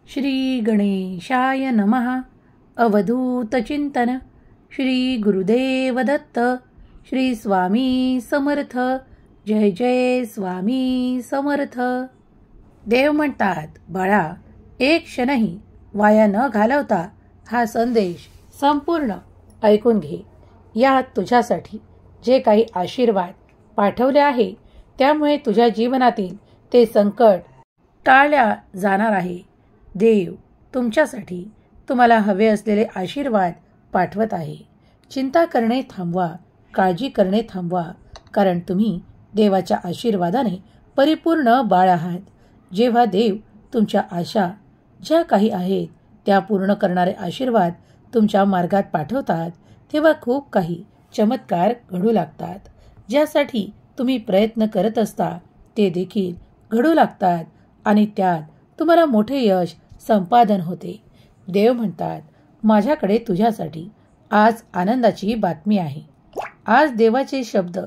श्री गणेशाय नमः. अवधूत चिंतन. श्री गुरुदेव दत्त. श्री स्वामी समर्थ. जय जय स्वामी समर्थ. देव म्हणतात, बाळा, एक क्षणही वाया न घालवता हा संदेश संपूर्ण ऐकून घे. यात तुझ्यासाठी जे काही आशीर्वाद पाठवले आहे त्यामुळे तुझ्या जीवनातील ते संकट टाळल्या जाणार आहे. देव तुमच्यासाठी तुम्हाला हवे असलेले आशीर्वाद पाठवत आहे. चिंता करणे थांबवा, काळजी करणे थांबवा, कारण तुम्ही देवाच्या आशीर्वादाने परिपूर्ण बाळ आहात. जेव्हा देव तुमच्या आशा ज्या काही आहेत त्या पूर्ण करणारे आशीर्वाद तुमच्या मार्गात पाठवतात तेव्हा खूप काही चमत्कार घडू लागतात. ज्यासाठी तुम्ही प्रयत्न करत असता ते देखील घडू लागतात आणि त्यात तुम्हाला मोठे यश संपादन होते. देव म्हणतात, माझ्याकडे तुझ्यासाठी आज आनंदाची बातमी आहे. आज देवाचे शब्द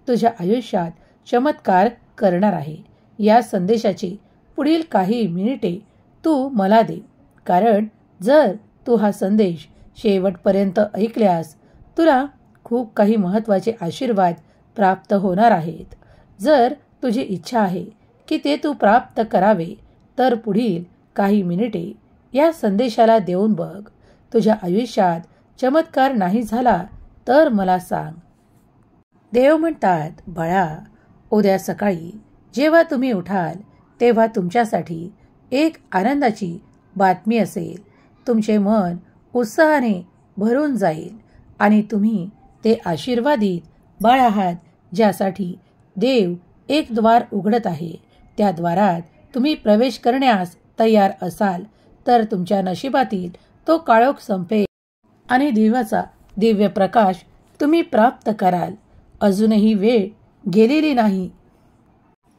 तुझ्या आयुष्यात चमत्कार करणार आहे. या संदेशाची पुढील काही मिनिटे तू मला दे, कारण जर तू हा संदेश शेवटपर्यंत ऐकल्यास तुला खूप काही महत्त्वाचे आशीर्वाद प्राप्त होणार आहेत. जर तुझी इच्छा आहे की ते तू प्राप्त करावे तर पुढील काही मिनिटे या संदेशाला देऊन बघ. तुझ्या आयुष्यात चमत्कार नाही झाला तर मला सांग. देव म्हणतात, बाळा, उद्या सकाळी जेव्हा तुम्ही उठाल तेव्हा तुमच्यासाठी एक आनंदाची बातमी असेल. तुमचे मन उत्साहाने भरून जाईल आणि तुम्ही ते आशीर्वादित बाळ आहात ज्यासाठी देव एक द्वार उघडत आहे. त्या द्वारात तुम्ही प्रवेश करण्यास तयार असाल तर तुमच्या नशिबातील तो काळोख संपेल आणि देवाचा दिव्य प्रकाश तुम्ही प्राप्त कराल. अजूनही वेळ गेलेली नाही.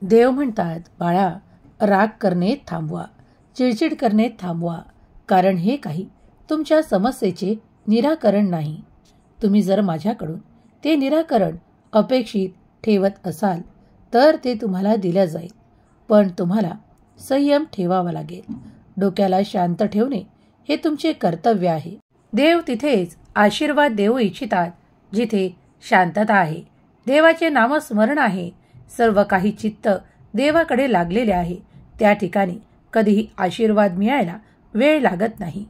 देव म्हणतात, बाळा, राग करणे थांबवा, चिडचिड करणे थांबवा, कारण हे काही तुमच्या समस्येचे निराकरण नाही. तुम्ही जर माझ्याकडून ते निराकरण अपेक्षित ठेवत असाल तर ते तुम्हाला दिलं जाईल, पण तुम्हाला संयम ठेवावा लागेल. डोक्याला शांत ठेवणे हे तुमचे कर्तव्य आहे. देव तिथेच आशीर्वाद देऊ इच्छितात जिथे शांतता आहे, देवाचे नामस्मरण आहे, सर्व काही चित्त देवाकडे लागलेले आहे. त्या ठिकाणी कधीही आशीर्वाद मिळायला वेळ लागत नाही.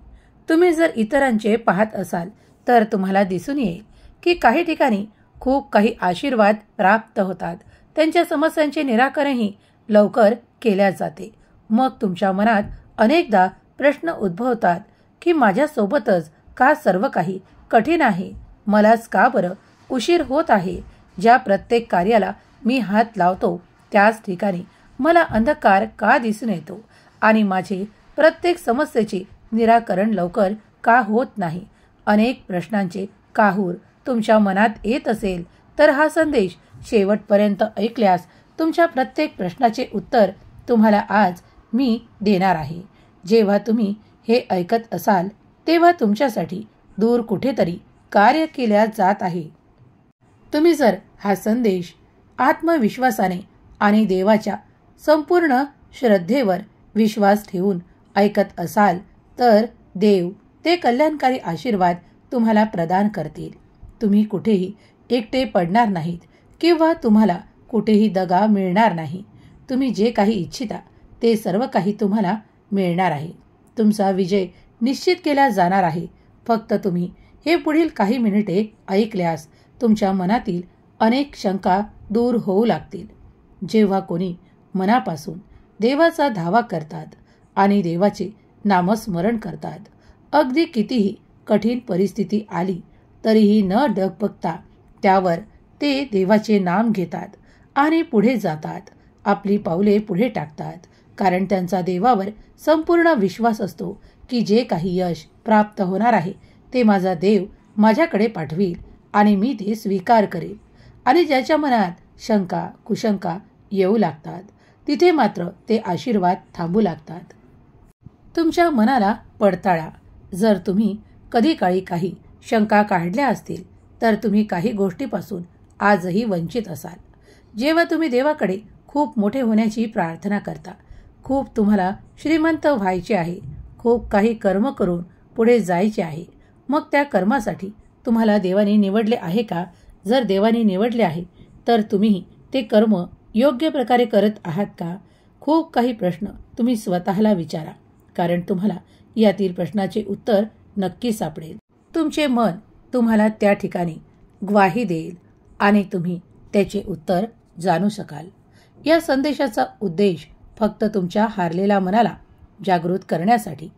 तुम्ही जर इतरांचे पाहत असाल तर तुम्हाला दिसून येईल की काही ठिकाणी खूप काही आशीर्वाद प्राप्त होतात. त्यांच्या समस्यांचे निराकरणही लवकर केल्या जाते. मग तुमच्या मनात अनेकदा प्रश्न उद्भवतात की माझ्यासोबतच का सर्व काही कठीण आहे, मलाच का बरं उशीर होत आहे. ज्या प्रत्येक कार्याला मी हात लावतो त्याच ठिकाणी मला अंधकार का दिसून येतो आणि माझे प्रत्येक समस्येचे निराकरण लवकर का होत नाही. अनेक प्रश्नांचे काहूर तुमच्या मनात येत असेल तर हा संदेश शेवटपर्यंत ऐकल्यास तुमच्या प्रत्येक प्रश्नाचे उत्तर तुम्हाला आज मी देणार आहे. जेव्हा तुम्ही हे ऐकत असाल तेव्हा तुमच्यासाठी दूर कुठेतरी कार्य केल्या जात आहे. तुम्ही जर हा संदेश आत्मविश्वासाने आणि देवाच्या संपूर्ण श्रद्धेवर विश्वास ठेवून ऐकत असाल तर देव ते कल्याणकारी आशीर्वाद तुम्हाला प्रदान करतील. तुम्ही कुठेही एकटे पडणार नाहीत किंवा तुम्हाला कुठेही दगा मिळणार नाही. तुम्ही जे काही इच्छिता ते सर्व काही तुम्हाला मिळणार आहे. तुमचा विजय निश्चित केला जाणार आहे. फक्त तुम्ही हे पुढील काही मिनिटे ऐकल्यास तुमच्या मनातील अनेक शंका दूर होऊ लागतील. जेव्हा कोणी मनापासून देवाचा धावा करतात आणि देवाचे नामस्मरण करतात, अगदी कितीही कठीण परिस्थिती आली तरीही न डगमगता त्यावर ते देवाचे नाम घेतात आणि पुढे जातात. आपली पावले पुढे टाकतात, कारण त्यांचा देवावर संपूर्ण विश्वास असतो की जे काही यश प्राप्त होणार आहे ते माझा देव माझ्याकडे पाठवील आणि मी ते स्वीकार करेन. आणि ज्याच्या मनात शंका कुशंका येऊ लागतात तिथे मात्र ते आशीर्वाद थांबू लागतात. तुमच्या मनाला पडताळा. जर तुम्ही कधी काळी काही शंका काढल्या असतील तर तुम्ही काही गोष्टीपासून आजही वंचित असाल. जेव्हा तुम्ही देवाकडे खूप मोठे होण्याची प्रार्थना करता, खूप तुम्हाला श्रीमंत व्हायचे आहे, खूप काही कर्म करून पुढे जायचे आहे. मग त्या कर्मासाठी तुम्हाला देवाने निवडले आहे का? जर देवाने निवडले आहे तर तुम्ही ते कर्म योग्य प्रकारे करत आहात का? खूप काही प्रश्न तुम्ही स्वतःला विचारा, कारण तुम्हाला यातील प्रश्नाचे उत्तर नक्की सापडेल. तुमचे मन तुम्हाला त्या ठिकाणी ग्वाही देईल आणि तुम्ही त्याचे उत्तर जाणू शकाल. या संदेशाचा उद्देश फक्त तुमच्या हारलेल्या मनाला जागृत करण्यासाठी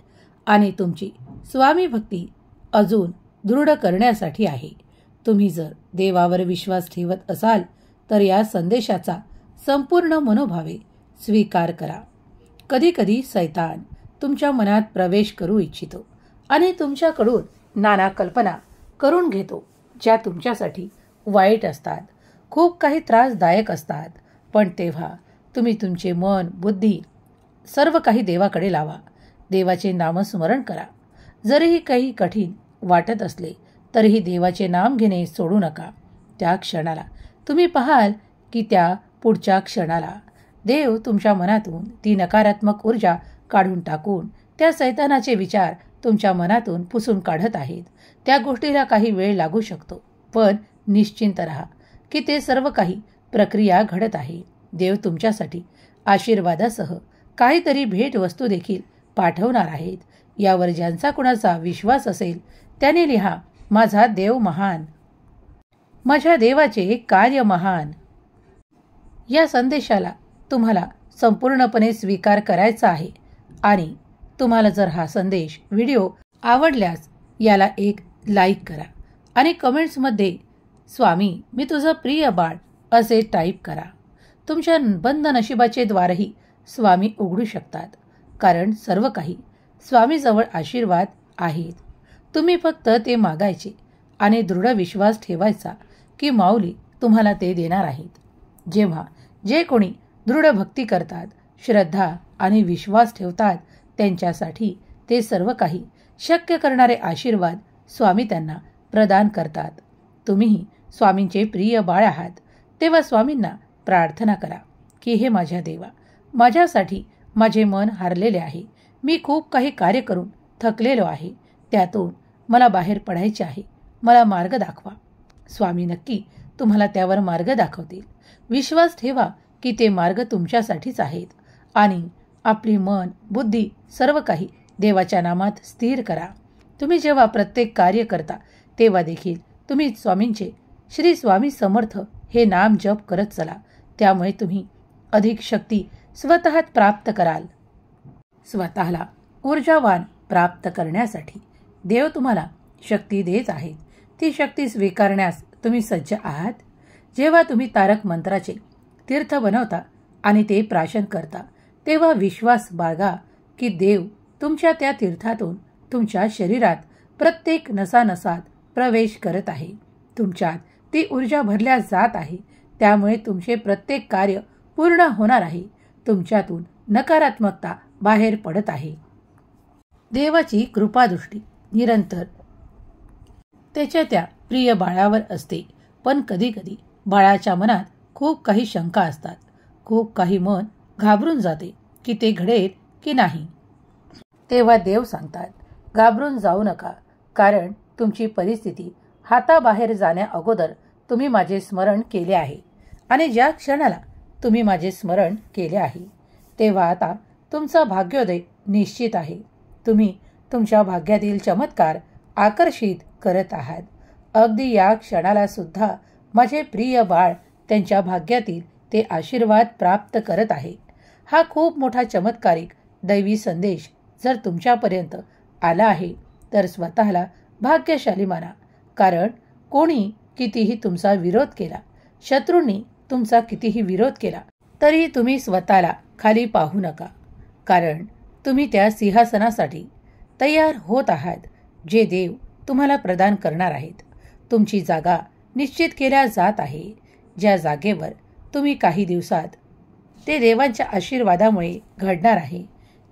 आणि तुमची स्वामी भक्ती अजून दृढ करण्यासाठी आहे. तुम्ही जर देवावर विश्वास ठेवत असाल तर या संदेशाचा संपूर्ण मनोभावे स्वीकार करा. कधी कधी सैतान तुमच्या मनात प्रवेश करू इच्छितो आणि तुमच्याकडून नाना कल्पना करून घेतो, ज्या तुमच्यासाठी वाईट असतात, खूप काही त्रासदायक असतात. पण तेव्हा तुम्ही तुमचे मन, बुद्धी सर्व काही देवाकडे लावा. देवाचे नामस्मरण करा. जरीही काही कठीण वाटत असले तरीही देवाचे नाम घेणे सोडू नका. त्या क्षणाला तुम्ही पाहाल की त्या पुढच्या क्षणाला देव तुमच्या मनातून ती नकारात्मक ऊर्जा काढून टाकून त्या सैतानाचे विचार तुमच्या मनातून पुसून काढत आहेत. त्या गोष्टीला काही वेळ लागू शकतो, पण निश्चिंत राहा की ते सर्व काही प्रक्रिया घडत आहे. देव तुमच्यासाठी आशीर्वादासह काहीतरी भेटवस्तू देखील पाठवणार आहेत. यावर ज्यांचा कुणाचा विश्वास असेल त्याने लिहा, माझा देव महान, माझ्या देवाचे कार्य महान. या संदेशाला तुम्हाला संपूर्णपणे स्वीकार करायचा आहे आणि तुम्हाला जर हा संदेश व्हिडिओ आवडल्यास याला एक लाईक करा आणि कमेंट्समध्ये स्वामी मी तुझं प्रिय बाळ असे टाईप करा. तुमच्या बंद नशिबाचे द्वारही स्वामी उघडू शकतात, कारण सर्व काही स्वामीजवळ आशीर्वाद आहेत. तुम्ही फक्त ते मागायचे आणि दृढ विश्वास ठेवायचा की माऊली तुम्हाला ते देणार आहेत. जेव्हा जे कोणी दृढ भक्ती करतात, श्रद्धा आणि विश्वास ठेवतात, त्यांच्यासाठी ते सर्व काही शक्य करणारे आशीर्वाद स्वामी त्यांना प्रदान करतात. तुम्हीही स्वामींचे प्रिय बाळ आहात, तेव्हा स्वामींना प्रार्थना करा की हे माझ्या देवा, माझ्यासाठी माझे मन हारलेले आहे. मी खूप काही कार्य करून थकलेलो आहे. त्यातून मला बाहेर पडायचे आहे. मला मार्ग दाखवा. स्वामी नक्की तुम्हाला त्यावर मार्ग दाखवतील. विश्वास ठेवा की ते मार्ग तुमच्यासाठीच आहेत आणि आपली मन, बुद्धी सर्व काही देवाच्या नामात स्थिर करा. तुम्ही जेव्हा प्रत्येक कार्य करता तेव्हा देखील तुम्ही स्वामींचे श्री स्वामी समर्थ हे नाम जप करत चला. त्यामुळे तुम्ही अधिक शक्ती स्वतःत प्राप्त कराल. स्वतःला ऊर्जावान प्राप्त करण्यासाठी देव तुम्हाला शक्ती देत आहेत. ती शक्ती स्वीकारण्यास तुम्ही सज्ज आहात. जेव्हा तुम्ही तारक मंत्राचे तीर्थ बनवता आणि ते प्राशन करता तेव्हा विश्वास बाळगा की देव तुमच्या त्या तीर्थातून तुमच्या शरीरात प्रत्येक नसानसात प्रवेश करत आहे. तुमच्यात ती ऊर्जा भरल्या जात आहे. त्यामुळे तुमचे प्रत्येक कार्य पूर्ण होणार आहे. तुमच्यातून नकारात्मकता बाहेर पडत आहे. देवाची कृपादृष्टी निरंतर त्याच्या त्या प्रिय बाळावर असते. पण कधी कधी बाळाच्या मनात खूप काही शंका असतात. खूप काही मन घाबरून जाते की ते घडेल की नाही. तेव्हा देव सांगतात, घाबरून जाऊ नका, कारण तुमची परिस्थिती हाताबाहेर जाण्या अगोदर तुम्ही माझे स्मरण केले आहे आणि ज्या क्षणाला तुम्ही माझे स्मरण केले आहे तेव्हा आता तुमचा भाग्योदय निश्चित आहे. तुम्ही तुमच्या भाग्यातील चमत्कार आकर्षित करत आहात. अगदी या क्षणाला सुद्धा माझे प्रिय बाळ त्यांच्या भाग्यातील ते आशीर्वाद प्राप्त करत आहे. हा खूप मोठा चमत्कारिक दैवी संदेश जर तुमच्यापर्यंत आला आहे तर स्वतःला भाग्यशाली माना. कारण कोणी कितीही तुमचा विरोध केला, शत्रूंनी तुमचा कितीही विरोध केला, तरी तुम्ही स्वतःला खाली पाहू नका. कारण तुम्ही त्या सिंहासनासाठी तयार होत आहात जे देव तुम्हाला प्रदान करणार आहेत. तुमची जागा निश्चित केल्या जात आहे. ज्या जागेवर तुम्ही काही दिवसात ते देवांच्या आशीर्वादामुळे घडणार आहे.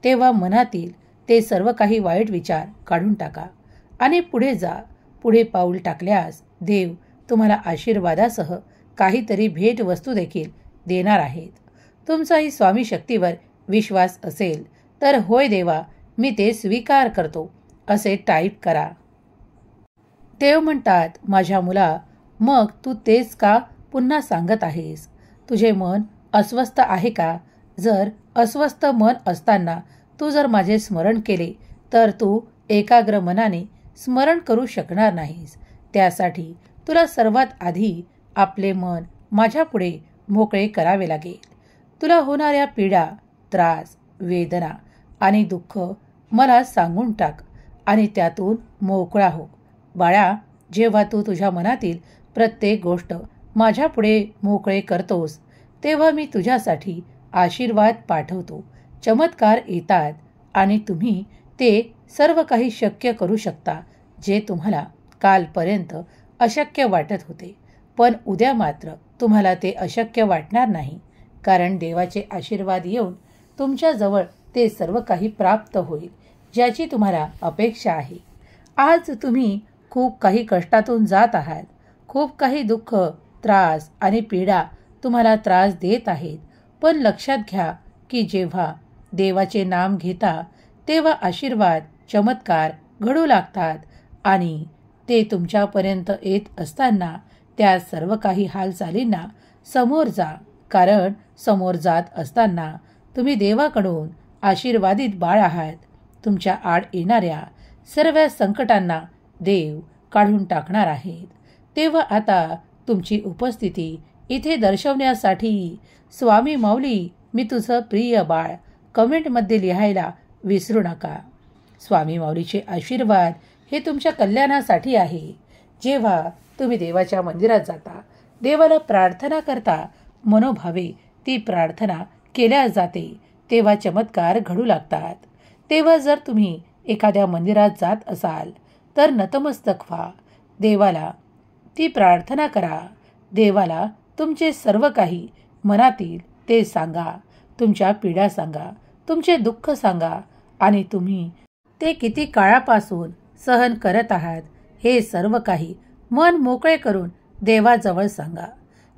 तेव्हा मनातील ते सर्व काही वाईट विचार काढून टाका आणि पुढे जा. पुढे पाऊल टाकल्यास देव तुम्हाला आशीर्वादासह काहीतरी भेटवस्तू देखील देणार आहेत. तुमचाही स्वामी शक्तीवर विश्वास असेल तर होय देवा मी ते स्वीकार करतो असे टाईप करा. देव म्हणतात, माझ्या मुला, मग तू तेच का पुन्हा सांगत आहेस? तुझे मन अस्वस्थ आहे का? जर अस्वस्थ मन असताना तू जर माझे स्मरण केले तर तू एकाग्र मनाने स्मरण करू शकणार नाहीस. त्यासाठी तुला सर्वात आधी आपले मन माझ्यापुढे मोकळे करावे लागेल. तुला होणाऱ्या पीडा, त्रास, वेदना आणि दुःख मला सांगून टाक आणि त्यातून मोकळा हो. बाळा, जेव्हा तू तुझ्या मनातील प्रत्येक गोष्ट माझ्यापुढे मोकळे करतोस तेव्हा मी तुझ्यासाठी आशीर्वाद पाठवतो. चमत्कार येतात आणि तुम्ही ते सर्व काही शक्य करू शकता जे तुम्हाला कालपर्यंत अशक्य वाटत होते. पण उद्या मात्र तुम्हाला ते अशक्य वाटणार नाही, कारण देवाचे आशीर्वाद येऊन तुमच्याजवळ ते सर्व काही प्राप्त होईल ज्याची तुम्हाला अपेक्षा आहे. आज तुम्ही खूप काही कष्टातून जात आहात. खूप काही दुःख, त्रास आणि पीडा तुम्हाला त्रास देत आहेत. पण लक्षात घ्या की जेव्हा देवाचे नाम घेता तेव्हा आशीर्वाद, चमत्कार घडू लागतात आणि ते तुमच्यापर्यंत येत असताना त्या सर्व काही हालचालींना समोर जा, कारण समोर जात असताना तुम्ही देवाकडून आशीर्वादित बाळ आहात. तुमच्या आड येणाऱ्या सर्व संकटांना देव काढून टाकणार आहेत. तेव्हा आता तुमची उपस्थिती इथे दर्शवण्यासाठी स्वामी माऊली मी तुझं प्रिय बाळ कमेंटमध्ये लिहायला विसरू नका. स्वामी माऊलीचे आशीर्वाद हे तुमच्या कल्याणासाठी आहे. जेव्हा तुम्ही देवाच्या मंदिरात जाता, देवाला प्रार्थना करता, मनोभावे ती प्रार्थना केल्या जाते, तेव्हा चमत्कार घडू लागतात. तेव्हा जर तुम्ही एखाद्या मंदिरात जात असाल तर नतमस्तक व्हा. देवाला ती प्रार्थना करा. देवाला तुमचे सर्व काही मनातील ते सांगा. तुमच्या पीडा सांगा, तुमचे दुःख सांगा आणि तुम्ही ते किती काळापासून सहन करत आहात हे सर्व काही मन मोकळे करून देवाजवळ सांगा.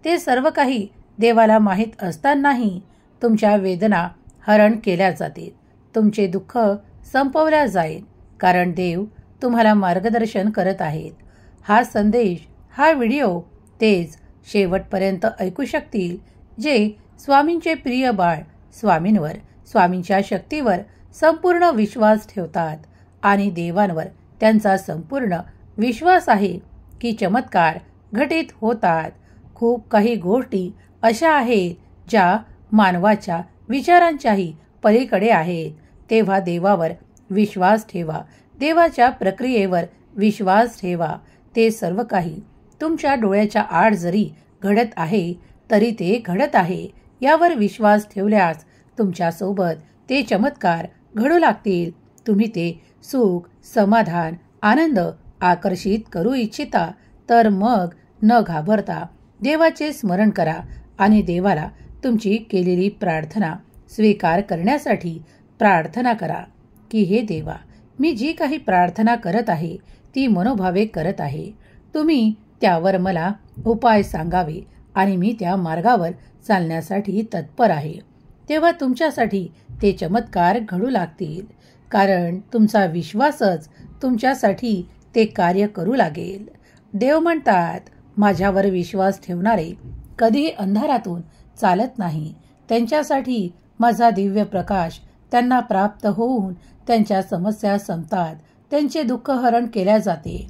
ते सर्व काही देवाला माहीत असतानाही तुमच्या वेदना हरण केल्या जातील. तुमचे दुःख संपवल्या जाईल, कारण देव तुम्हाला मार्गदर्शन करत आहेत. हा संदेश, हा व्हिडिओ तेच शेवटपर्यंत ऐकू शकतील जे स्वामींचे प्रिय बाळ स्वामींवर, स्वामींच्या शक्तीवर संपूर्ण विश्वास ठेवतात आणि देवांवर त्यांचा संपूर्ण विश्वास आहे की चमत्कार घटित होतात. खूप काही गोष्टी अशा आहेत ज्या मानवाच्या विचारांच्याही पलीकडे आहेत. तेव्हा देवावर विश्वास ठेवा. देवाच्या प्रक्रियेवर विश्वास ठेवा. ते सर्व काही तुमच्या डोळ्याच्या आड जरी घडत आहे तरी ते घडत आहे यावर विश्वास ठेवल्यास तुमच्यासोबत ते चमत्कार घडू लागतील. तुम्ही ते सुख, समाधान, आनंद आकर्षित करू इच्छिता तर मग न घाबरता देवाचे स्मरण करा आणि देवाला तुमची केलेली प्रार्थना स्वीकार करण्यासाठी प्रार्थना करा की हे देवा, मी जी काही प्रार्थना करत आहे ती मनोभावे करत आहे. तुम्ही त्यावर मला उपाय सांगावे आणि मी त्या मार्गावर चालण्यासाठी तत्पर आहे. तेव्हा तुमच्यासाठी ते चमत्कार घडू लागतील, कारण तुमचा विश्वासच तुमच्यासाठी ते कार्य करू लागेल. देव म्हणतात, माझ्यावर विश्वास ठेवणारे कधी अंधारातून चालत नाही. त्यांच्यासाठी माझा दिव्य प्रकाश त्यांना प्राप्त होऊन त्यांच्या समस्या संपतात. त्यांचे दुःख हरण केल्या जाते.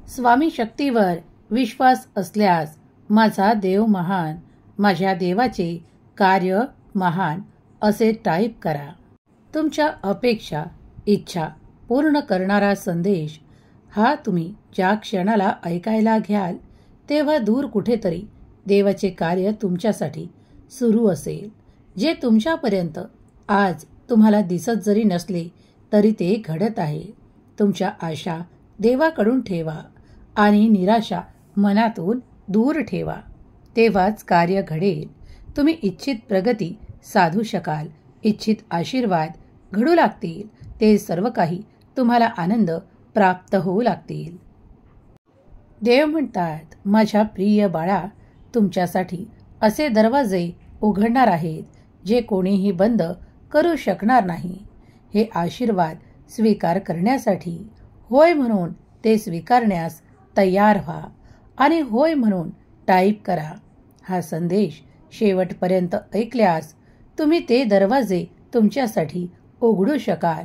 स्वामी शक्तीवर विश्वास असल्यास माझा देव महान, माझ्या देवाचे कार्य महान असे टाईप करा. तुमच्या अपेक्षा, इच्छा पूर्ण करणारा संदेश हा तुम्ही ज्या क्षणाला ऐकायला घ्याल तेव्हा दूर कुठेतरी देवाचे कार्य तुमच्यासाठी सुरू असेल, जे तुमच्यापर्यंत आज तुम्हाला दिसत जरी नसले तरी ते घडत आहे. तुमच्या आशा देवाकडून ठेवा आणि निराशा मनातून दूर ठेवा. तेव्हाच कार्य घडेल. तुम्ही इच्छित प्रगती साधू शकाल. इच्छित आशीर्वाद घडू लागतील. ते सर्व काही तुम्हाला आनंद प्राप्त होऊ लागतील. देव म्हणतात, माझ्या प्रिय बाळा, तुमच्यासाठी असे दरवाजे उघडणार आहेत जे कोणीही बंद करू शकणार नाही. हे आशीर्वाद स्वीकार करण्यासाठी होय म्हणून ते स्वीकारण्यास तयार व्हा आणि होय म्हणून टाईप करा. हा संदेश शेवटपर्यंत ऐकल्यास तुम्ही ते दरवाजे तुमच्यासाठी उघडू शकाल.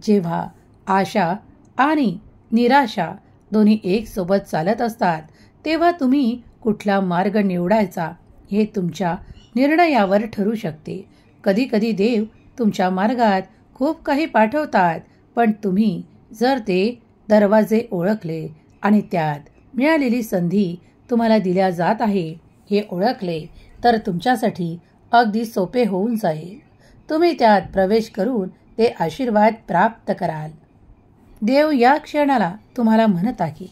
जेव्हा आशा आणि निराशा दोन्ही एक सोबत चालत असतात तेव्हा तुम्ही कुठला मार्ग निवडायचा हे तुमच्या निर्णयावर ठरू शकते. कधीकधी देव तुमच्या मार्गात खूप काही पाठवतात, पण तुम्ही जर ते दरवाजे ओळखले आणि त्यात मिळालेली संधी तुम्हाला दिल्या जात आहे हे ओळखले तर तुमच्यासाठी अगदी सोपे होऊन जाईल. तुम्ही त्यात प्रवेश करून ते आशीर्वाद प्राप्त कराल. देव या क्षणाला तुम्हाला म्हणत आहे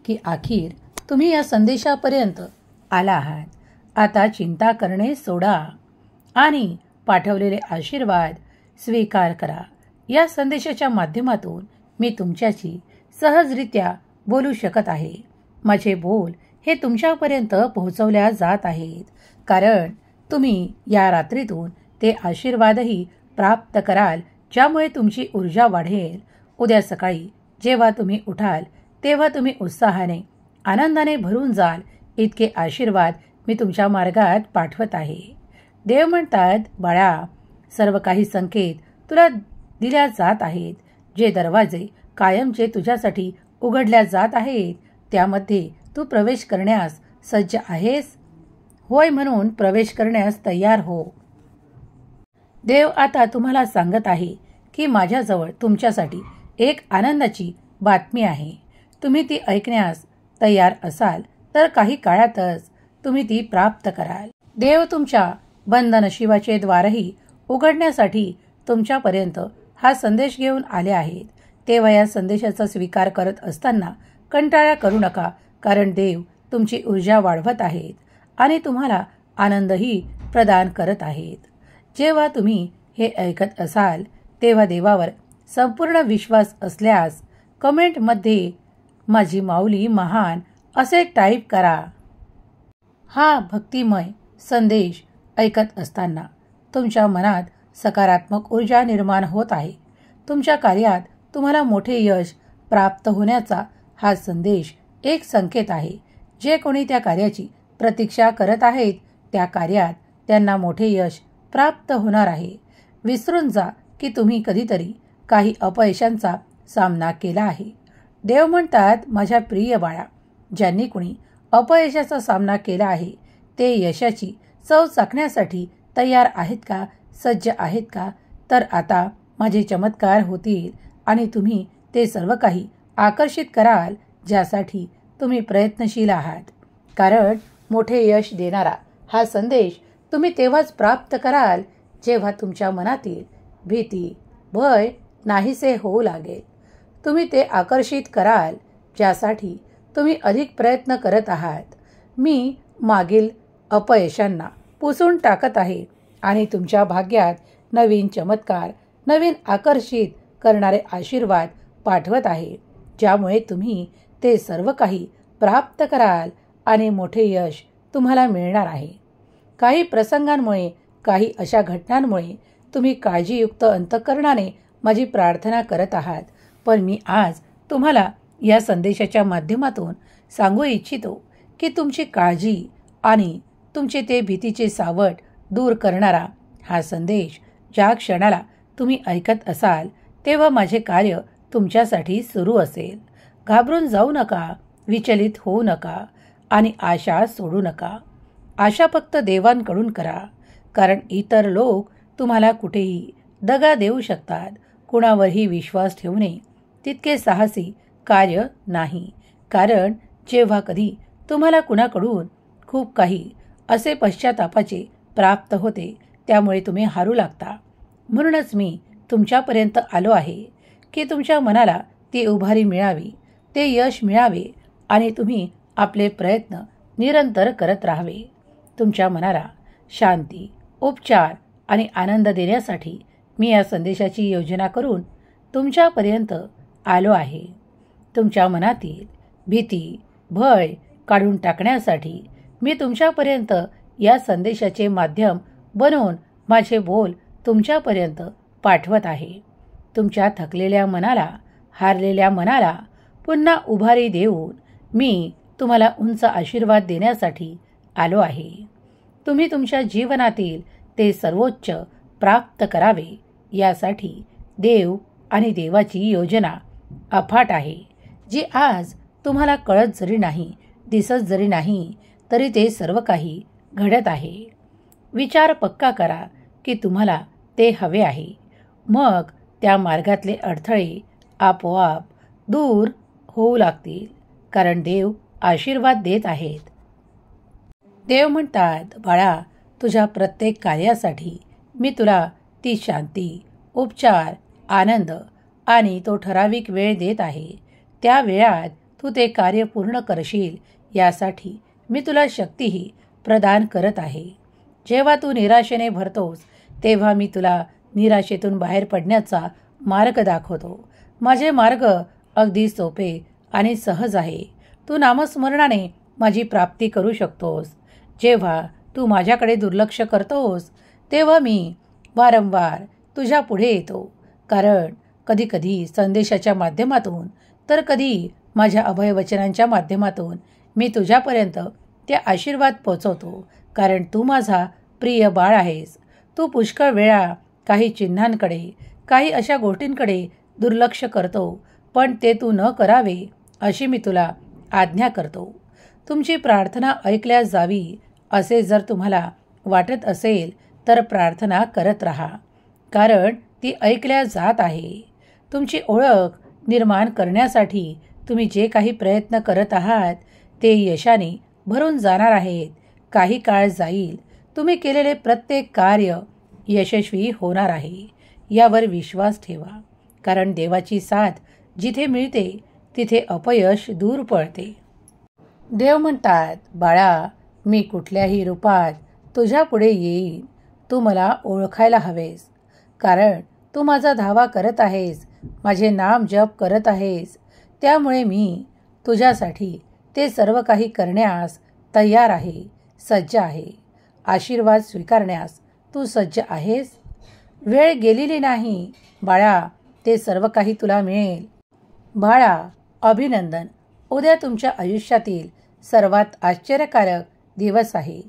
की अखेर तुम्ही या संदेशापर्यंत आला आहात. आता चिंता करणे सोडा आणि पाठवलेले आशीर्वाद स्वीकार करा. या संदेशाच्या माध्यमातून मी तुमच्याशी सहजरित्या बोलू शकत आहे. माझे बोल हे तुमच्यापर्यंत पोहोचवल्या जात आहेत कारण तुम्ही या रात्रीतून ते आशीर्वादही प्राप्त कराल, ज्यामुळे तुमची ऊर्जा वाढेल. उद्या सकाळी जेव्हा तुम्ही उठाल तेव्हा तुम्ही उत्साहाने आनंदाने भरून जाल. इतके आशीर्वाद मी तुमच्या मार्गात पाठवत आहे. देव म्हणतात, बाळा, सर्व काही संकेत तुला दिल्या जात आहेत. जे दरवाजे कायमचे तुझ्यासाठी उघडल्या जात आहेत त्यामध्ये तू प्रवेश करण्यास सज्ज आहेस. होय म्हणून प्रवेश करण्यास तयार हो. देव आता तुम्हाला सांगत आहे की माझ्याजवळ तुमच्यासाठी एक आनंदाची बातमी आहे. तुम्ही ती ऐकण्यास तयार असाल तर काही काळातच तुम्ही ती प्राप्त कराल. देव तुमच्या बंद नशिबाचे द्वारही उघडण्यासाठी तुमच्यापर्यंत हा संदेश घेऊन आले आहेत. तेव्हा या संदेशाचा स्वीकार करत असताना कंटाळा करू नका, कारण देव तुमची ऊर्जा वाढवत आहेत आणि तुम्हाला आनंदही प्रदान करत आहेत. जेव्हा तुम्ही हे ऐकत असाल तेव्हा देवावर संपूर्ण विश्वास असल्यास कमेंटमध्ये माझी माऊली महान असे टाईप करा. हा भक्तिमय संदेश ऐकत असताना तुमच्या मनात सकारात्मक ऊर्जा निर्माण होत आहे. तुमच्या कार्यात तुम्हाला मोठे यश प्राप्त होण्याचा हा संदेश एक संकेत आहे. जे कोणी त्या कार्याची प्रतीक्षा करत आहेत त्या कार्यात त्यांना मोठे यश प्राप्त होणार आहे. विसरून जा की तुम्ही कधीतरी काही अपयशांचा सामना केला आहे. देव म्हणतात, माझ्या प्रिय बाळा, ज्यांनी कोणी अपयशाचा सामना केला आहे ते यशाची चव चाखण्यासाठी तयार आहेत का, सज्ज आहेत का? तर आता माझे चमत्कार होतील आणि तुम्ही ते सर्व काही आकर्षित कराल ज्यासाठी तुम्ही प्रयत्नशील आहात. कारण मोठे यश देणारा हा संदेश तुम्ही तेव्हाच प्राप्त कराल जेव्हा तुमच्या मनातील भीती, भय नाहीसे होऊ लागेल. तुम्ही ते आकर्षित कराल ज्यासाठी तुम्ही अधिक प्रयत्न करत आहात. मी मागील अपयशांना पुसून टाकत आहे आणि तुमच्या भाग्यात नवीन चमत्कार, नवीन आकर्षित करणारे आशीर्वाद पाठवत आहे, ज्यामुळे तुम्ही ते सर्व काही प्राप्त कराल आणि मोठे यश तुम्हाला मिळणार आहे. काही प्रसंगांमुळे, काही अशा घटनांमुळे तुम्ही काळजीयुक्त अंतःकरणाने माझी प्रार्थना करत आहात, पण मी आज तुम्हाला या संदेशाच्या माध्यमातून सांगू इच्छितो की तुमची काळजी आणि तुमचे ते भीतीचे सावट दूर करणारा हा संदेश ज्या क्षणाला तुम्ही ऐकत असाल तेव्हा माझे कार्य तुमच्यासाठी सुरू असेल. घाबरून जाऊ नका, विचलित होऊ नका आणि आशा सोडू नका. आशा फक्त देवांकडून करा, कारण इतर लोक तुम्हाला कुठेही दगा देऊ शकतात. कुणावरही विश्वास ठेवणे तितके साहसी कार्य नाही, कारण जेव्हा कधी तुम्हाला कुणाकडून खूप काही असे पश्चातापाचे प्राप्त होते त्यामुळे तुम्ही हारू लागता. म्हणूनच मी तुमच्यापर्यंत आलो आहे की तुमच्या मनाला ती उभारी मिळावी, ते यश मिळावे आणि तुम्ही आपले प्रयत्न निरंतर करत राहावे. तुमच्या मनाला शांती, उपचार आणि आनंद देण्यासाठी मी या संदेशाची योजना करून तुमच्यापर्यंत आलो आहे. तुमच्या मनातील भीती, भय काढून टाकण्यासाठी मी तुमच्यापर्यंत या संदेशाचे माध्यम बनवून माझे बोल तुमच्यापर्यंत पाठवत आहे. तुमच्या थकलेल्या मनाला, हारलेल्या मनाला पुन्हा उभारी देऊन मी तुम्हाला उंच आशीर्वाद देण्यासाठी आलो आहे. तुम्ही तुमच्या जीवनातील ते सर्वोच्च प्राप्त करावे यासाठी देव आणि देवाची योजना अफाट आहे, जी आज तुम्हाला कळत जरी नाही, दिसत जरी नाही, तरी ते सर्व काही घडत आहे. विचार पक्का करा की तुम्हाला ते हवे आहे. मग त्या मार्गातले अडथळे आपोआप दूर होऊ लागतील, कारण देव आशीर्वाद देत आहेत. देव म्हणतात, बाळा, तुझ्या प्रत्येक कार्यासाठी मी तुला ती शांती, उपचार, आनंद आणि तो ठराविक वेळ देत आहे. त्या वेळात तू ते कार्य पूर्ण करशील यासाठी मी तुला शक्तीही प्रदान करत आहे. जेव्हा तू निराशेने भरतोस तेव्हा मी तुला निराशेतून बाहेर पडण्याचा मार्ग दाखवतो. माझे मार्ग अगदी सोपे आणि सहज आहे. तू नामस्मरणाने माझी प्राप्ती करू शकतोस. जेव्हा तू माझ्याकडे दुर्लक्ष करतोस तेव्हा मी वारंवार तुझ्या पुढे येतो, कारण कधीकधी संदेशाच्या माध्यमातून तर कधी माझ्या अभयवचनांच्या माध्यमातून मी तुझ्यापर्यंत ते आशीर्वाद पोचवतो, कारण तू माझा प्रिय बाळ आहेस. तू पुष्कळ वेळा काही चिन्हांकडे, काही अशा गोष्टींकडे दुर्लक्ष करतो, पण ते तू न करावे अशी मी तुला आज्ञा करतो. तुमची प्रार्थना ऐकल्या जावी असे जर तुम्हाला वाटत असेल तर प्रार्थना करत राहा, कारण ती ऐकल्या जात आहे. तुमची ओळख निर्माण करण्यासाठी तुम्ही जे काही प्रयत्न करत आहात ते यशाने भरून जाणार आहेत. काही काळ जाईल, तुम्ही केलेले प्रत्येक कार्य यशस्वी होणार आहे यावर विश्वास ठेवा, कारण देवाची साथ जिथे मिळते तिथे अपयश दूर पळते. देव म्हणतात, बाळा, मी कुठल्याही रूपात तुझ्या पुढे येईन. तू मला ओळखायला हवेस, कारण तू माझा धावा करत आहेस, माझे नाम जप करत आहेस. त्यामुळे मी तुझ्यासाठी ते सर्व काही करण्यास तयार आहे, सज्ज आहे. आशीर्वाद स्वीकारण्यास तू सज्ज आहेस? वेळ गेलेली नाही बाळा, ते सर्व काही तुला मिळेल. बाळा, अभिनंदन. उद्या तुमच्या आयुष्यातील सर्वात आश्चर्यकारक दिवस आहे.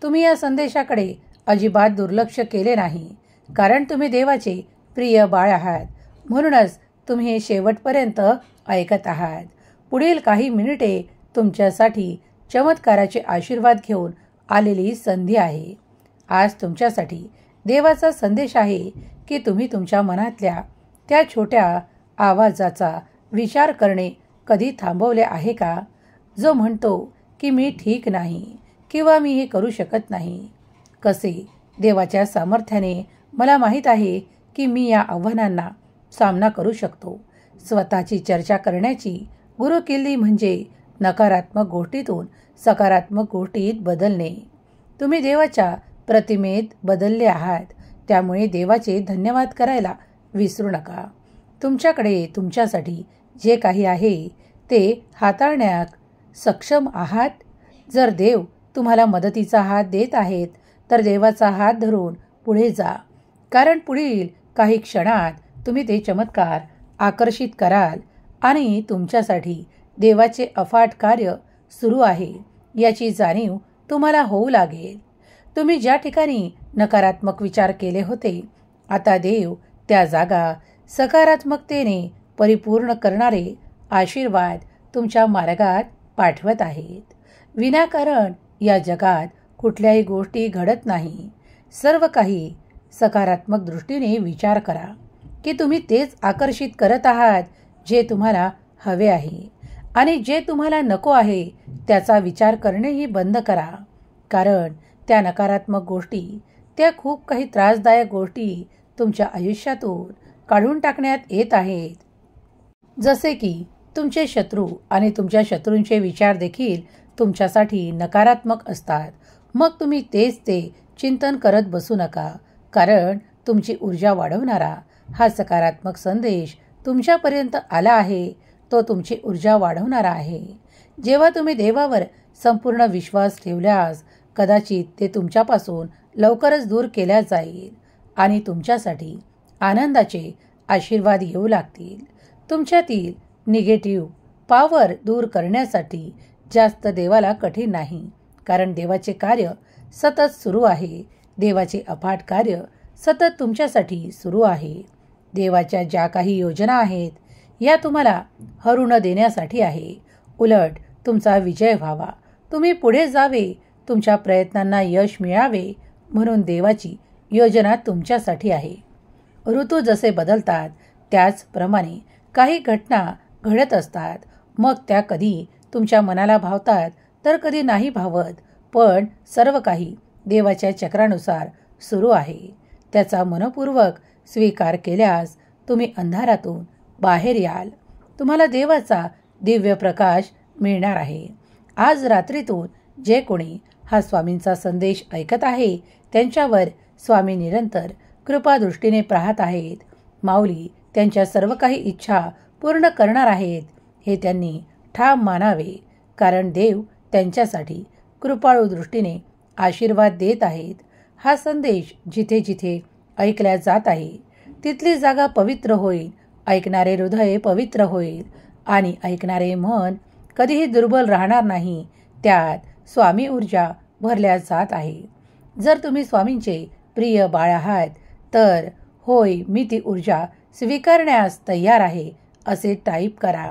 तुम्ही या संदेशाकडे अजिबात दुर्लक्ष केले नाही, कारण तुम्ही देवाचे प्रिय बाळ आहात. म्हणूनच तुम्ही हे शेवटपर्यंत ऐकत आहात. पुढील काही मिनिटे तुमच्यासाठी चमत्काराचे आशीर्वाद घेऊन आलेली संधी आहे. आज तुमच्यासाठी देवाचा संदेश आहे की तुम्ही तुमच्या मनातल्या त्या छोट्या आवाजाचा विचार करणे कधी थांबवले आहे का, जो म्हणतो की मी ठीक नाही किंवा मी हे करू शकत नाही. कसे देवाच्या सामर्थ्याने मला माहीत आहे की मी या आव्हानांना सामना करू शकतो. स्वतःची चर्चा करण्याची गुरुकिल्ली म्हणजे नकारात्मक गोष्टीतून सकारात्मक गोष्टीत बदलणे. तुम्ही देवाच्या प्रतिमेत बदलले आहात, त्यामुळे देवाचे धन्यवाद करायला विसरू नका. तुमच्याकडे तुमच्यासाठी जे काही आहे ते हाताळण्यात सक्षम आहात. जर देव तुम्हाला मदतीचा हात देत आहेत तर देवाचा हात धरून पुढे जा, कारण पुढील काही क्षणात तुम्ही ते चमत्कार आकर्षित कराल आणि तुमच्यासाठी देवाचे अफाट कार्य सुरू आहे याची जाणीव तुम्हाला होऊ लागेल. तुम्ही ज्या ठिकाणी नकारात्मक विचार केले होते, आता देव त्या जागा सकारात्मकतेने परिपूर्ण करणारे आशीर्वाद तुमच्या मार्गात पाठवत आहेत. विनाकारण या जगात कुठल्याही गोष्टी घडत नाही. सर्व काही सकारात्मक दृष्टीने विचार करा की तुम्ही तेच आकर्षित करत आहात जे तुम्हाला हवे आहे, आणि जे तुम्हाला नको आहे त्याचा विचार करणेही बंद करा, कारण त्या नकारात्मक गोष्टी, त्या खूप काही त्रासदायक गोष्टी तुमच्या आयुष्यातून काढून टाकण्यात येत आहेत. जसे की तुमचे शत्रू आणि तुमच्या शत्रूंचे विचार देखील तुमच्यासाठी नकारात्मक असतात. मग तुम्ही तेच ते चिंतन करत बसू नका, कारण तुमची ऊर्जा वाढवणारा हा सकारात्मक संदेश तुमच्यापर्यंत आला आहे. तो तुमची ऊर्जा वाढवणारा आहे. जेव्हा तुम्ही देवावर संपूर्ण विश्वास ठेवल्यास कदाचित ते तुमच्यापासून लवकरच दूर केल्या जाईल आणि तुमच्यासाठी आनंदाचे आशीर्वाद येऊ लागतील. तुमच्यातील निगेटिव्ह पॉवर दूर करण्यासाठी जास्त देवाला कठीण नाही, कारण देवाचे कार्य सतत सुरू आहे. देवाचे अफाट कार्य सतत तुमच्यासाठी सुरू आहे. देवाच्या ज्या काही योजना आहेत या तुम्हाला हरू न देण्यासाठी आहे. उलट तुमचा विजय व्हावा, तुम्ही पुढे जावे, तुमच्या प्रयत्नांना यश मिळावे म्हणून देवाची योजना तुमच्यासाठी आहे. ऋतू जसे बदलतात त्याचप्रमाणे काही घटना घडत असतात. मग त्या कधी तुमच्या मनाला भावतात तर कधी नाही भावत, पण सर्व काही देवाच्या चक्रानुसार सुरू आहे. त्याचा मनपूर्वक स्वीकार केल्यास तुम्ही अंधारातून बाहेर याल. तुम्हाला देवाचा दिव्य प्रकाश मिळणार आहे. आज रात्रीतून जे कोणी हा स्वामींचा संदेश ऐकत आहे त्यांच्यावर स्वामी निरंतर कृपादृष्टीने पाहत आहेत. माऊली त्यांच्या सर्व काही इच्छा पूर्ण करणार आहेत हे त्यांनी ठाम मानावे, कारण देव त्यांच्यासाठी कृपाळू दृष्टीने आशीर्वाद देत आहेत. हा संदेश जिथे जिथे ऐकल्या जात आहे तिथली जागा पवित्र होईल, ऐकणारे हृदय पवित्र होईल आणि ऐकणारे मन कधीही दुर्बल राहणार नाही. त्यात स्वामी ऊर्जा भरल्या जात आहे. जर तुम्ही स्वामींचे प्रिय बाळ आहात तर होय, मी ती ऊर्जा स्वीकारण्यास तयार आहे असे टाईप करा.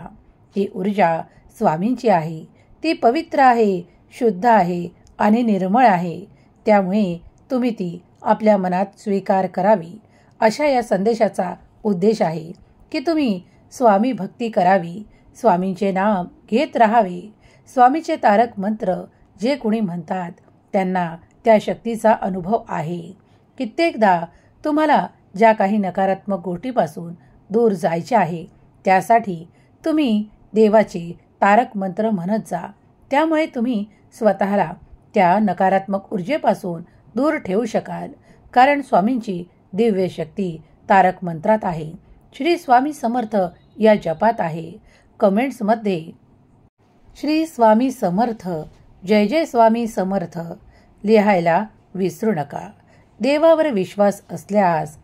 ही ऊर्जा स्वामींची आहे. ती पवित्र आहे, शुद्ध आहे आणि निर्मळ आहे. त्यामुळे तुम्ही ती आपल्या मनात स्वीकार करावी. अशा या संदेशाचा उद्देश आहे की तुम्ही स्वामी भक्ती करावी, स्वामींचे नाम घेत राहावे. स्वामीचे तारक मंत्र जे कोणी म्हणतात त्यांना त्या शक्तीचा अनुभव आहे. कित्येकदा तुम्हाला ज्या काही नकारात्मक गोष्टीपासून दूर जायचे आहे त्यासाठी तुम्ही देवाचे तारक मंत्र म्हणत जा. त्यामुळे तुम्ही स्वतःला त्या नकारात्मक ऊर्जेपासून दूर ठेवू शकाल, कारण स्वामींची दिव्य शक्ती तारक मंत्रात आहे. श्री स्वामी समर्थ या जपात आहे. कमेंट्समध्ये श्री स्वामी समर्थ, जय जय स्वामी समर्थ लिहायला विसरू नका. देवावर विश्वास असल्यास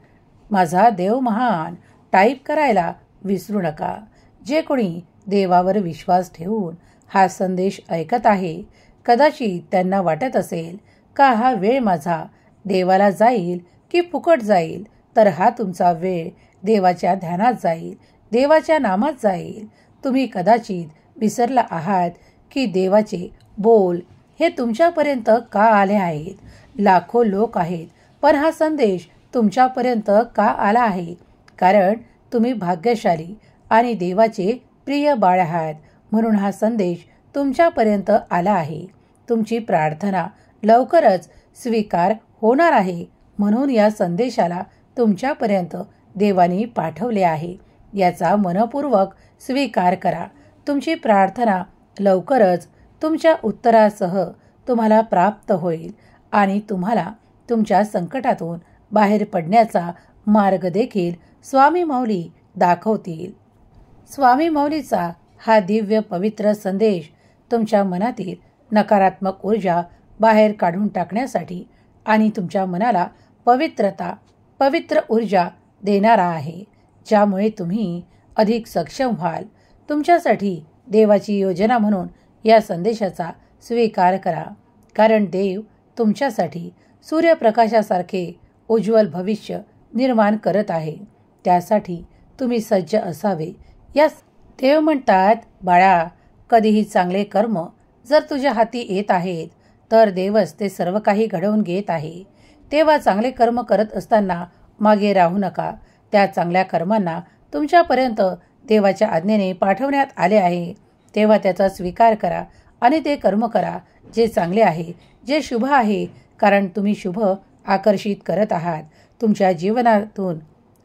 माझा देव महान टाईप करायला विसरू नका. जे कोणी देवावर विश्वास ठेवून हा संदेश ऐकत आहे, कदाचित त्यांना वाटत असेल का हा वेळ माझा देवाला जाईल की फुकट जाईल, तर हा तुमचा वेळ देवाच्या ध्यानात जाईल, देवाच्या नामात जाईल. तुम्ही कदाचित विसरला आहात की देवाचे बोल हे तुमच्यापर्यंत का आले आहेत. लाखो लोक आहेत, पण हा संदेश तुमच्यापर्यंत का आला आहे, कारण तुम्ही भाग्यशाली आणि देवाचे प्रिय बाळ आहात म्हणून हा संदेश तुमच्यापर्यंत आला आहे. तुमची प्रार्थना लवकरच स्वीकार होणार आहे म्हणून या संदेशाला तुमच्यापर्यंत देवाने पाठवले आहे. याचा मनपूर्वक स्वीकार करा. तुमची प्रार्थना लवकरच तुमच्या उत्तरासह तुम्हाला प्राप्त होईल आणि तुम्हाला तुमच्या संकटातून बाहेर पडण्याचा मार्ग देखील स्वामी माऊली दाखवतील. स्वामी माऊलीचा हा दिव्य पवित्र संदेश तुमच्या मनातील नकारात्मक ऊर्जा बाहेर काढून टाकण्यासाठी आणि तुमच्या मनाला पवित्र ऊर्जा देणारा आहे, ज्यामुळे तुम्ही अधिक सक्षम व्हाल. तुमच्यासाठी देवाची योजना म्हणून या संदेशाचा स्वीकार करा, कारण देव तुमच्यासाठी सूर्यप्रकाशासारखे उज्ज्वल भविष्य निर्माण करत आहे. त्यासाठी तुम्ही सज्ज असावे. या देव म्हणतात, बाळा, कधीही चांगले कर्म जर तुझ्या हाती येत आहेत तर देवच ते सर्व काही घडवून घेत आहे. तेव्हा चांगले कर्म करत असताना मागे राहू नका. त्या चांगल्या कर्मांना तुमच्यापर्यंत देवाच्या आज्ञेने पाठवण्यात आले आहे, तेव्हा त्याचा स्वीकार करा आणि ते कर्म करा जे चांगले आहे, जे शुभ आहे, कारण तुम्ही शुभ आकर्षित करत आहात. तुमच्या जीवनातून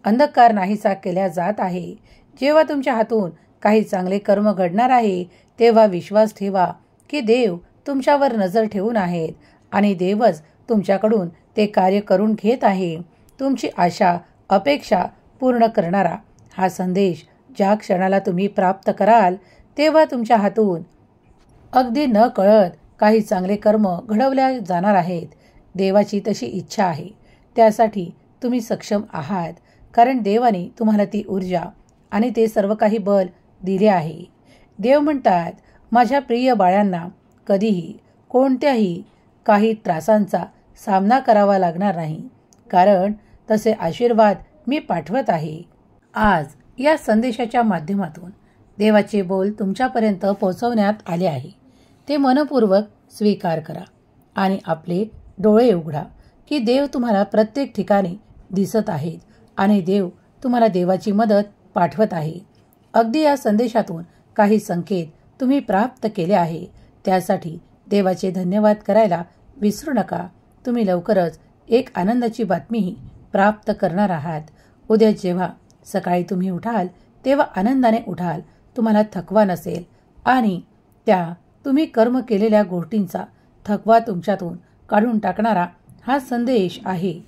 अंधकार नाहीसा केला जात आहे. जेव्हा तुमच्या हातून काही चांगले कर्म घडणार आहे तेव्हा विश्वास ठेवा की देव तुमच्यावर नजर ठेवून आहेत आणि देवच तुमच्याकडून ते कार्य करून घेत आहे. तुमची आशा अपेक्षा पूर्ण करणारा हा संदेश ज्या क्षणाला तुम्ही प्राप्त कराल तेव्हा तुमच्या हातून अगदी न कळत काही चांगले कर्म घडवल्या जाणार आहेत. देवाची तशी इच्छा आहे, त्यासाठी तुम्ही सक्षम आहात, कारण देवाने तुम्हाला ती ऊर्जा आणि ते सर्व काही बल दिले आहे. देव म्हणतात, माझ्या प्रिय बाळांना कधीही कोणत्याही काही त्रासांचा सामना करावा लागणार नाही, कारण तसे आशीर्वाद मी पाठवत आहे. आज या संदेशाच्या माध्यमातून देवाचे बोल तुमच्यापर्यंत पोहोचवण्यात आले आहे. ते मनपूर्वक स्वीकार करा आणि आपले डोळे उघडा की देव तुम्हाला प्रत्येक ठिकाणी दिसत आहेत आणि देव तुम्हाला देवाची मदत पाठवत आहे. अगदी या संदेशातून काही संकेत तुम्ही प्राप्त केले आहे, त्यासाठी देवाचे धन्यवाद करायला विसरू नका. तुम्ही लवकरच एक आनंदाची बातमीही प्राप्त करणार आहात. उद्या जेव्हा सकाळी तुम्ही उठाल तेव्हा आनंदाने उठाल. तुम्हाला थकवा नसेल आणि त्या तुम्ही कर्म केलेल्या गोष्टींचा थकवा तुमच्यातून काढून टाकणारा हा संदेश आहे.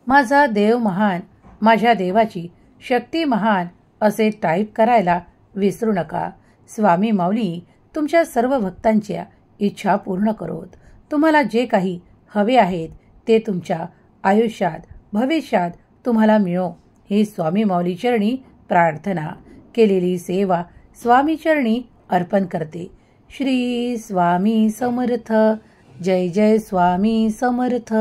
माझा देव महान, माझ्या देवाची शक्ती महान असे टाईप करायला विसरू नका. स्वामी माऊली तुमच्या सर्व भक्तांच्या इच्छा पूर्ण करोत. तुम्हाला जे काही हवे आहेत ते तुमच्या आयुष्यात भविष्यात तुम्हाला मिळो ही स्वामी माऊली चरणी प्रार्थना. केलेली सेवा स्वामी चरणी अर्पण करते. श्री स्वामी समर्थ. जय जय स्वामी समर्थ.